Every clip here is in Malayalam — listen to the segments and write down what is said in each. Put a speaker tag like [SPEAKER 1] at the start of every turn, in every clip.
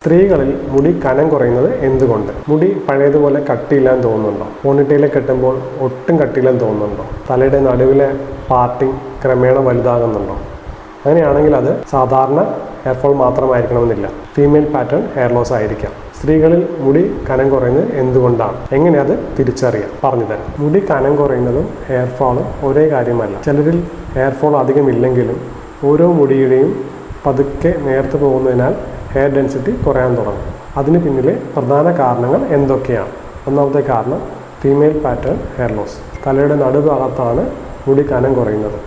[SPEAKER 1] സ്ത്രീകളിൽ മുടി കനം കുറയുന്നത് എന്തുകൊണ്ട്? മുടി പഴയതുപോലെ കട്ടിയില്ലാന്ന് തോന്നുന്നുണ്ടോ? പോണിറ്റയിലേക്ക് കെട്ടുമ്പോൾ ഒട്ടും കട്ടിയില്ലെന്ന് തോന്നുന്നുണ്ടോ? തലയുടെ നടുവിലെ പാർട്ടിങ് ക്രമേണ വലുതാകുന്നുണ്ടോ? അങ്ങനെയാണെങ്കിൽ അത് സാധാരണ ഹെയർഫോൾ മാത്രമായിരിക്കണമെന്നില്ല. ഫീമെയിൽ പാറ്റേൺ ഹെയർ ലോസ് ആയിരിക്കാം. സ്ത്രീകളിൽ മുടി കനം കുറയുന്നത് എന്തുകൊണ്ടാണ്? എങ്ങനെ അത് തിരിച്ചറിയാം? പറഞ്ഞുതരാം. മുടി കനം കുറയുന്നതും ഹെയർഫോളും ഒരേ കാര്യമല്ല. ചിലരിൽ ഹെയർഫോൾ അധികമില്ലെങ്കിലും ഓരോ മുടിയുടെയും പതുക്കെ നേർത്ത് പോകുന്നതിനാൽ ഹെയർ ഡെൻസിറ്റി കുറയാൻ തുടങ്ങും. അതിന് പിന്നിലെ പ്രധാന കാരണങ്ങൾ എന്തൊക്കെയാണ്? ഒന്നാമത്തെ കാരണം ഫീമെയിൽ പാറ്റേൺ ഹെയർ ലോസ്. തലയുടെ നടുഭാഗത്താണ് മുടി കനം കുറയുന്നത്.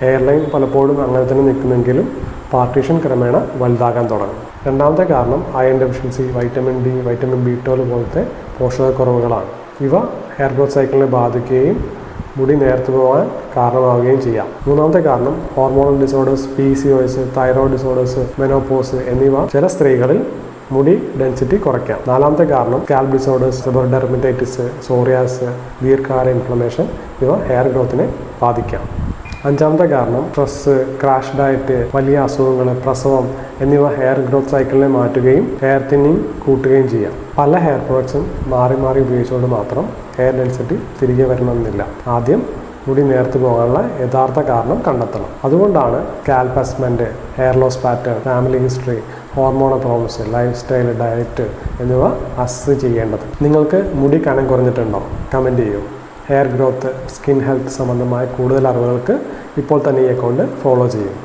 [SPEAKER 1] ഹെയർ ലൈൻ പലപ്പോഴും അങ്ങനെ തന്നെ നിൽക്കുമെങ്കിലും പാർട്ടീഷൻ ക്രമേണ വലുതാകാൻ തുടങ്ങും. രണ്ടാമത്തെ കാരണം iron deficiency, vitamin D, vitamin B12 പോലത്തെ പോഷകക്കുറവുകളാണ്. ഇവ ഹെയർ ഗ്രോത്ത് സൈക്കിളിനെ ബാധിക്കുകയും മുടി നേർത്തു പോകാൻ കാരണമാവുകയും ചെയ്യാം. മൂന്നാമത്തെ കാരണം hormonal disorders, PCOS, thyroid disorders, menopause എന്നിവ ചില സ്ത്രീകളിൽ മുടി ഡെൻസിറ്റി കുറയ്ക്കാം. നാലാമത്തെ കാരണം scalp disorders, seborrhoeic dermatitis, psoriasis, ദീർഘകാല ഇൻഫ്ലമേഷൻ ഇവ ഹെയർ ഗ്രോത്തിനെ ബാധിക്കാം. അഞ്ചാമത്തെ കാരണം സ്ട്രെസ്, ക്രാഷ് ഡയറ്റ്, വലിയ അസുഖങ്ങൾ, പ്രസവം എന്നിവ ഹെയർ ഗ്രോത്ത് സൈക്കിളിനെ മാറ്റുകയും ഹെയർ തിന്നിങ് കൂട്ടുകയും ചെയ്യാം. പല ഹെയർ പ്രോഡക്ട്സും മാറി മാറി ഉപയോഗിച്ചുകൊണ്ട് മാത്രം ഹെയർ ഡെൻസിറ്റി തിരികെ വരണമെന്നില്ല. ആദ്യം മുടി നേർത്തു പോകാനുള്ള യഥാർത്ഥ കാരണം കണ്ടെത്തണം. അതുകൊണ്ടാണ് scalp assessment, hair loss pattern, family history, hormonal problems, life style, diet എന്നിവ അസസ് ചെയ്യേണ്ടത്. നിങ്ങൾക്ക് മുടി കനം കുറഞ്ഞിട്ടുണ്ടോ? കമൻറ്റ് ചെയ്യൂ. ഹെയർ ഗ്രോത്ത്, സ്കിൻ ഹെൽത്ത് സംബന്ധമായ കൂടുതൽ അറിവുകൾക്ക് ഇപ്പോൾ തന്നെ ഈ അക്കൗണ്ട് ഫോളോ ചെയ്യും.